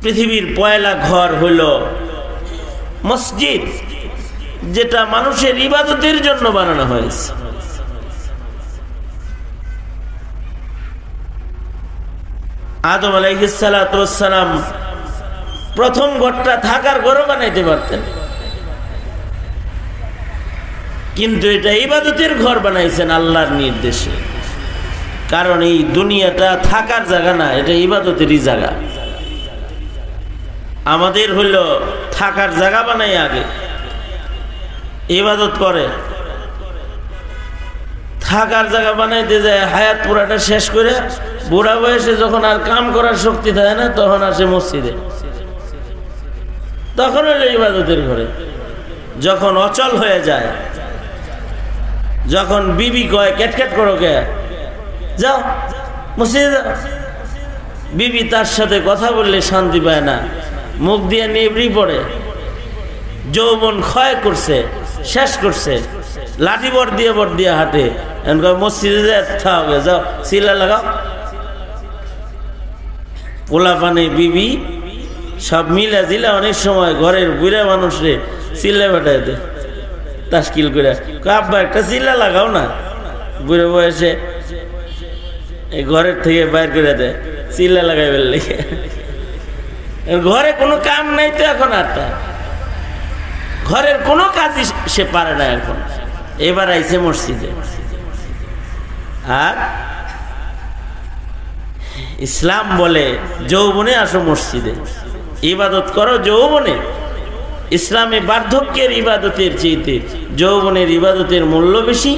পৃথিবীর পয়লা ঘর হইল মসজিদ, যেটা মানুষের ইবাদতের জন্য বানানো হয়েছে। আদম আলাইহিস সালাতু ওয়াস সালাম প্রথম ঘরটা থাকার ঘরও বানাইতে পারতেন, কিন্তু এটা ইবাদতের ঘর বানাইছেন আল্লাহর নির্দেশে। কারণ এই দুনিয়াটা থাকার জায়গা না, এটা ইবাদতেরই জায়গা। আমাদের হইল থাকার জায়গা বানাই আগে ইবাদত করে, থাকার জায়গা বানাইতে যায় হায়াত পুরাটা শেষ করে বুড়া বয়সে যখন আর কাম করার শক্তি থাকে না, তখন আসে মসজিদে, তখন হইল ইবাদতের ঘরে। যখন অচল হয়ে যায়, যখন বিবি কয় ক্যাটক্যাট করো কে, যাও মসজিদে যাও, বিবি তার সাথে কথা বললে শান্তি পায় না, মুখ দিয়ে নেবড়ি পড়ে, যৌবন ক্ষয় করছে, শেষ করছে, লাঠি বর দিয়ে হাঁটে, মসজিদে হবে, যাও সিলা লাগাও। পোলা পানে বিবি সব মিলা জিলা অনেক সময় ঘরের বুড়া মানুষরে চিল্লা বেটায় দেয়, তাস্কিল করে, আব্বা একটা চিল্লা লাগাও না। বুড়ো বয়সে এই ঘরের থেকে বাইর করে দেয়, চিল্লা লাগাই ফেললে। ঘরে কোনো কাম নাই তো এখন, আর ঘরের কোনো কাজই সে পারে না এখন। এবার আইছে মসজিদে। আর ইসলাম বলে যৌবনে আসো মসজিদে, ইবাদত করো যৌবনে। ইসলামে বার্ধক্যের ইবাদতের চেয়ে যৌবনের ইবাদতের মূল্য বেশি।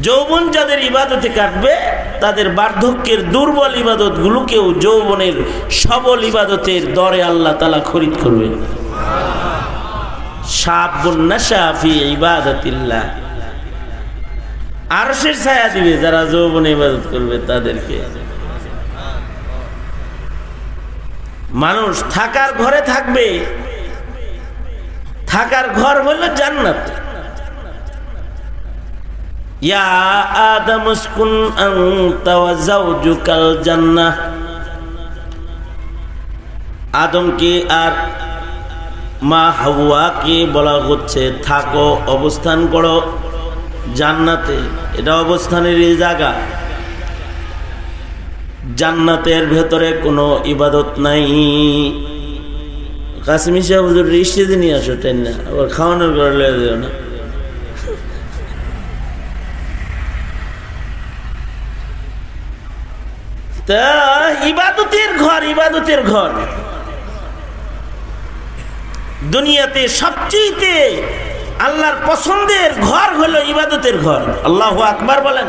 যৌবন যাদের ইবাদতে কাটবে, তাদের বার্ধক্যের দুর্বল ইবাদত গুলোকেও যৌবনের সবল ইবাদতের দরে আল্লাহ তাআলা খরিদ করবে। শাবুন নাশা ফি ইবাদাতিল্লাহ, আরশের ছায়া দিবে যারা যৌবনে ইবাদত করবে তাদেরকে। মানুষ থাকার ঘরে থাকবে, থাকার ঘর হলো জান্নাত। ইয়া আদম উসকুন আনতা ওয়া যাওজুকাল জান্নাহ, আদমকে আর মা হাওয়াকে বলা হচ্ছে থাকো, অবস্থান করো জান্নাতে। এটা অবস্থানের জায়গা। জান্নাতের ভেতরে কোনো ইবাদত নাই। কাসিমি সাহেব হুজুর রিস্টিতে নিয়ে আসো, টেন না আবার খাওয়ানোর ঘরে লয়ে দিও না। তা ইবাদতের ঘর, ইবাদতের ঘর। দুনিয়াতে সবচেয়ে আল্লাহর পছন্দের ঘর হলো ইবাদতের ঘর। আল্লাহু আকবার বলেন।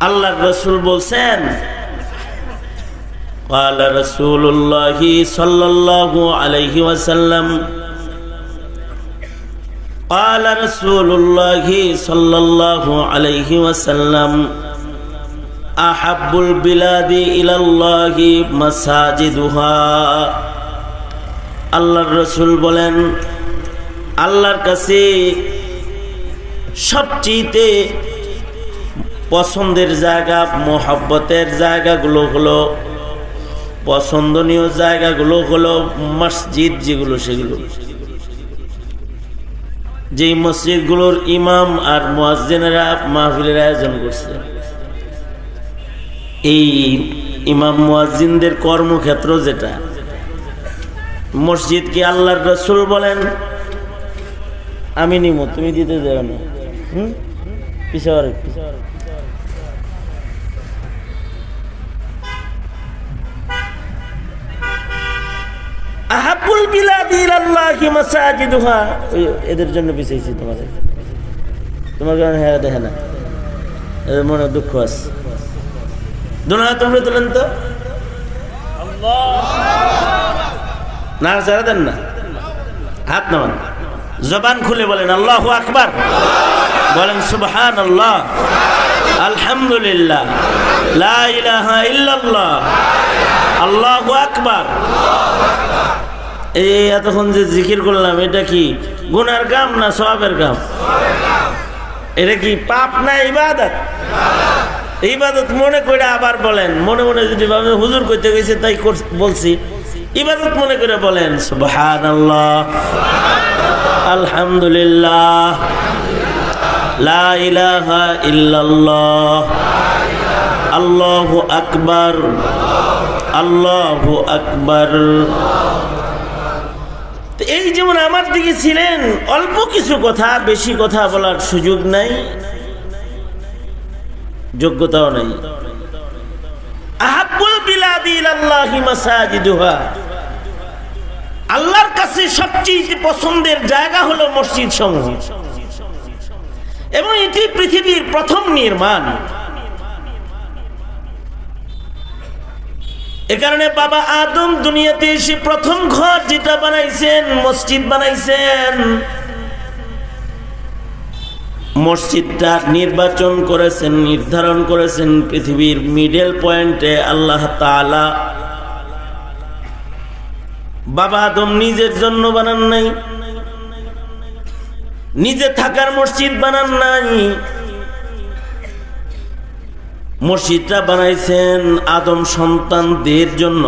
আল্লাহর রাসূল বলছেন, قال رسول الله صلى الله عليه وسلم قال رسول الله صلى الله عليه وسلم أحب البلاد إلى الله مساجدها। আল্লাহর রাসূল বলেন, আল্লাহর কাছে সবচেয়ে পছন্দের জায়গা, মোহাব্বতের জায়গাগুলো হলো, পছন্দনীয় জায়গাগুলো হলো মসজিদ যেগুলো, সেগুলো যেই মসজিদগুলোর ইমাম আর মুয়াজ্জিনেরা মাহফিলের আয়োজন করছে, এই ইমাম মুয়াজ্জিনদের কর্মক্ষেত্র যেটা মসজিদকে আল্লাহর রাসূল বলেন আমি নিমো, তুমি দিতে যাও না। পিছাওয়ার আহাবুল বিলাদি ইলাল্লাহি মাসাজিদুহা, এদের জন্য পিছাইছি তোমার কারণে। হ্যাঁ দেখে না, এদের মনে দুঃখ আছে। দোনো হাত উপরে তোলেন তো, না ছাড়া দেন না, হাত নামান, জবান খুলে বলেন আল্লাহু আকবার, বলেন সুবহানাল্লাহ, আলহামদুলিল্লাহ, লা ইলাহা ইল্লাল্লাহ, আল্লাহু আকবার। এই এতক্ষণ যে জিকির করলাম, এটা কি গুনার কাম না সওয়াবের কাম? এটা কি পাপ না ইবাদত? ইবাদত মনে করে আবার বলেন, মনে মনে যদি ভাবেন হুজুর কইতে গেছে তাই বলছি, ইবাদত মনে করে বলেন সুবহানাল্লাহ, আলহামদুলিল্লাহ, লা ইলাহা ইল্লাল্লাহ, আল্লাহু আকবার, আল্লাহু আকবার। এই যেমন আমার দিকে ছিলেন, অল্প কিছু কথা, বেশি কথা বলার সুযোগ নাই, যোগ্যতাও নাই। আহাব্বুল বিলাদি ইলাল্লাহি মাসাজিদুহা, আল্লাহর কাছে সবচেয়ে পছন্দের জায়গা হলো মসজিদ সমূহ, এবং এটি পৃথিবীর প্রথম নির্মাণ। এ কারণে বাবা আদম দুনিয়াতে এসে প্রথম ঘর যেটা বানাইছেন, মসজিদ বানাইছেন। মসজিদটা নির্বাচন করেছেন, নির্ধারণ করেছেন পৃথিবীর মিডল পয়েন্টে আল্লাহ তাআলা। বাবা আদম নিজের জন্য বানান নাই, নিজে থাকার মসজিদ বানান নাই, মসজিদটা বানাইছেন আদম সন্তানদের জন্য।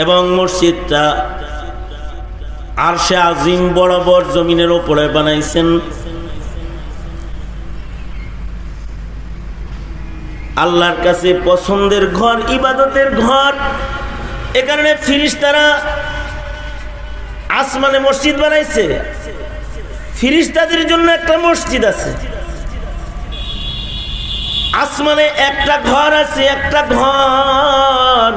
এবং মসজিদটা আরশে আজিম বরাবর জমিনের উপরে বানাইছেন। আল্লাহর কাছে পছন্দের ঘর, ইবাদতের ঘর। এ কারণে ফিরিস্তারা আসমানে মসজিদ বানাইছে, ফিরিস্তাদের জন্য একটা মসজিদ আছে। আসমানে একটা ঘর আছে, একটা ঘর।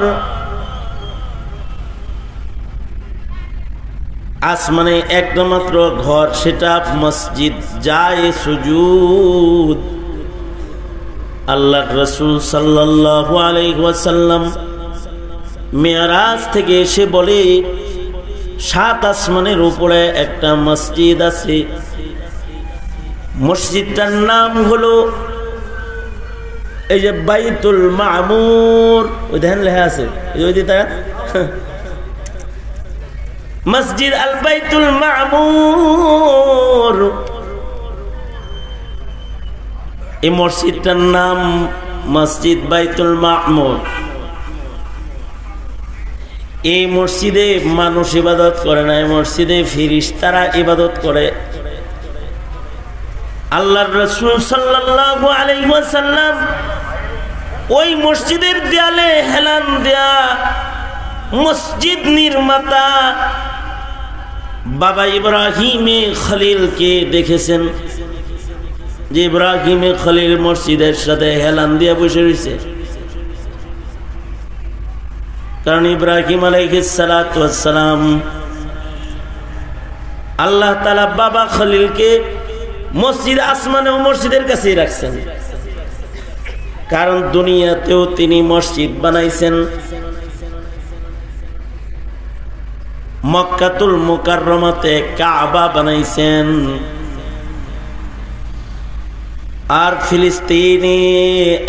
আসমানে একটা মাত্র ঘর, সেটা মসজিদ জায়ে সুজুদ। আল্লাহর রাসূল সাল্লাল্লাহু আলাইহি ওয়াসাল্লাম মেরাজ থেকে এসে বলে, 7 আসমানের উপরে একটা মসজিদ আছে, মসজিদটার নাম হলো এই যে বাইতুল মামুর। ওই দেখেন লেখা আছে, ওই দিকে মসজিদ আল বাইতুল মামুর। এই মসজিদটার নাম মসজিদ বাইতুল মামুর। এই মসজিদে মানুষ ইবাদত করে না, এই মসজিদে ফেরেশতারা ইবাদত করে। আল্লাহর রাসূল সাল্লাল্লাহু আলাইহি ওয়াসাল্লাম ওই মসজিদের দেয়ালে হেলান দেয়া মসজিদ নির্মাতা বাবা ইব্রাহিমে খলিলকে দেখেছেন, যে ইব্রাহিমে খলিল মসজিদের সাথে হেলান দিয়ে বসে রয়েছে। কারণ ইব্রাহিম আলাইহিস সালাতু ওয়াস সালাম, আল্লাহ তাআলা বাবা খলিলকে মসজিদ আসমানে ও মসজিদের কাছেই রাখছেন। কারণ দুনিয়াতেও তিনি মসজিদ বানাইছেন। মক্কাতুল মুকাররমাতে কাবা বানাইছেন, আর ফিলিস্তিনে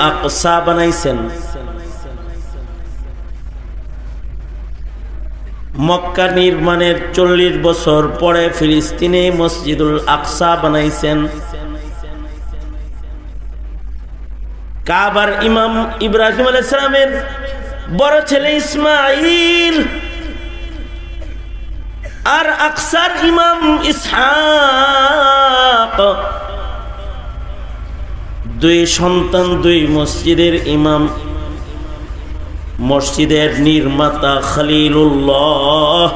আকসা বানাইছেন। মক্কা নির্মাণের 40 বছর পরে ফিলিস্তিনে মসজিদুল আকসা বানাইছেন। কাবার ইমাম ইব্রাহিম আলাইহিস সালামের বড় ছেলে ইসমাঈল, আর আকসার ইমাম ইসহাক, 2 সন্তান, 2 মসজিদের ইমাম। মসজিদের নির্মাতা খলিলুল্লাহ।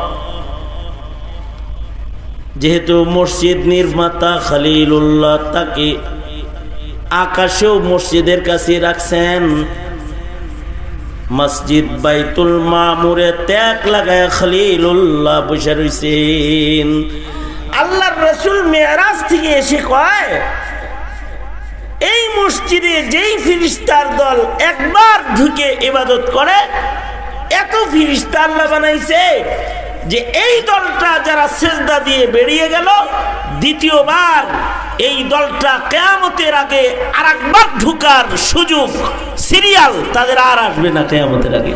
যেহেতু মসজিদ নির্মাতা খলিলুল্লাহ, তাকে আকাশেও মসজিদের কাছে রাখছেন। মসজিদ বাইতুল মামুরে ত্যাগ লাগায় খলিলুল্লাহ বসে রয়েছেন। আল্লাহর রাসূল মেরাজ থেকে এসে কয়, এই মসজিদে যেই ফেরেশতার দল একবার ঢুকে ইবাদত করে, এত ফেরেশতা আল্লাহ বানাইছে যে এই দলটা যারা সিজদা দিয়ে বেরিয়ে গেল, দ্বিতীয়বার এই দলটা কিয়ামতের আগে আরেকবার ঢুকার সুযোগ, সিরিয়াল তাদের আর আসবে না কিয়ামতের আগে।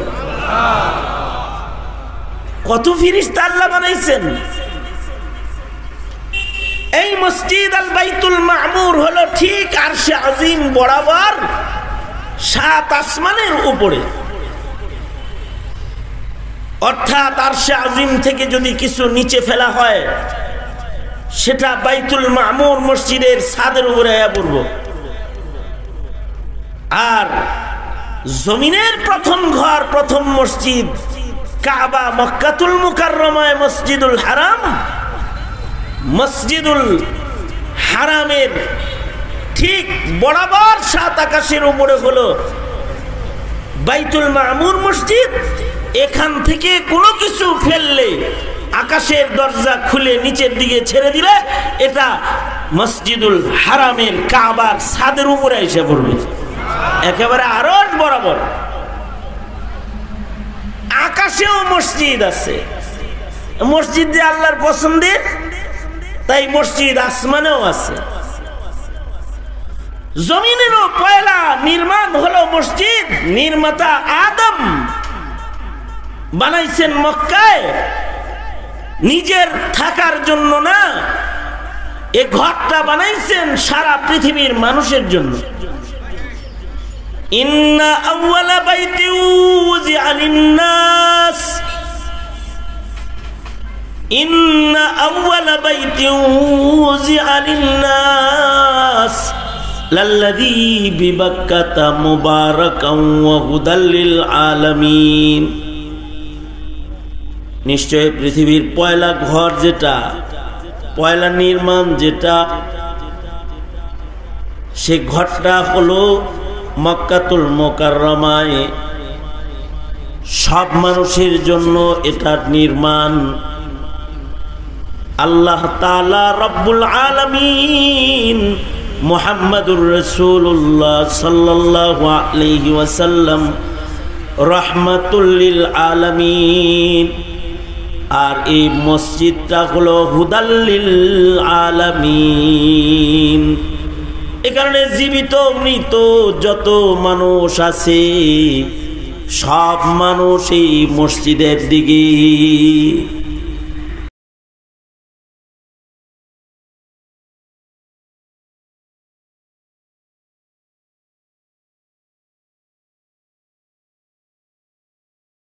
কত ফেরেশতা আল্লাহ বানাইছেন। এই মসজিদ আল বাইতুল মামুর হলো ঠিক আরশে আজিম বরাবর 7 আসমানের উপরে। অর্থাৎ আরশে আজিম থেকে যদি কিছু নিচে ফেলা হয় সেটা বাইতুল মামুর মসজিদের ছাদের উপরে আয়া পড়ব। আর জমিনের প্রথম ঘর, প্রথম মসজিদ কাবা, মক্কাতুল মুকাররমায় মসজিদুল হারাম, মসজিদুল হারামের ঠিক বরাবর 7 আকাশের উপরে হলো বাইতুল মামুর মসজিদ। এখান থেকে কোনো কিছু ফেললে, আকাশের দরজা খুলে নিচের দিকে ছেড়ে দিলে এটা মসজিদুল হারামের কাবার ছাদের উপরে এসে পড়বে, একেবারে আরশ বরাবর। আকাশেও মসজিদ আছে, মসজিদ যে আল্লাহর পছন্দের, তাই মসজিদ আসমানেও আছে। জমিনেরও পয়লা নির্মাণ হলো মসজিদ। নির্মাতা আদম বানাইছেন মক্কায়, নিজের থাকার জন্য না, এই ঘরটা বানাইছেন সারা পৃথিবীর মানুষের জন্য। ইন্না আউয়ালা বাইতিন উযিআ লিন-নাস, ইন্না আউয়ালা বাইতিন উযিআ লিন-নাস লাল্লাযী বিবাক্কাতা মুবারাকান ওয়া হুদাল লিল আলামিন। নিশ্চয় পৃথিবীর পয়লা ঘর যেটা, পয়লা নির্মাণ যেটা, সে ঘরটা হলো মক্কাতুল মুকাররমায়। সব মানুষের জন্য এটার নির্মাণ। আল্লাহ তাআলা রব্বুল আলামিন মুহাম্মাদুর রাসূলুল্লাহ সাল্লাল্লাহু আলাইহি ওয়াসাল্লাম রাহমাতুল লিল আলামিন। আর এই মসজিদটা হলো হুদাল লিল আলামিন। এই কারণে জীবিত মৃত যত মানুষ আছে সব মানুষ এই মসজিদের দিকে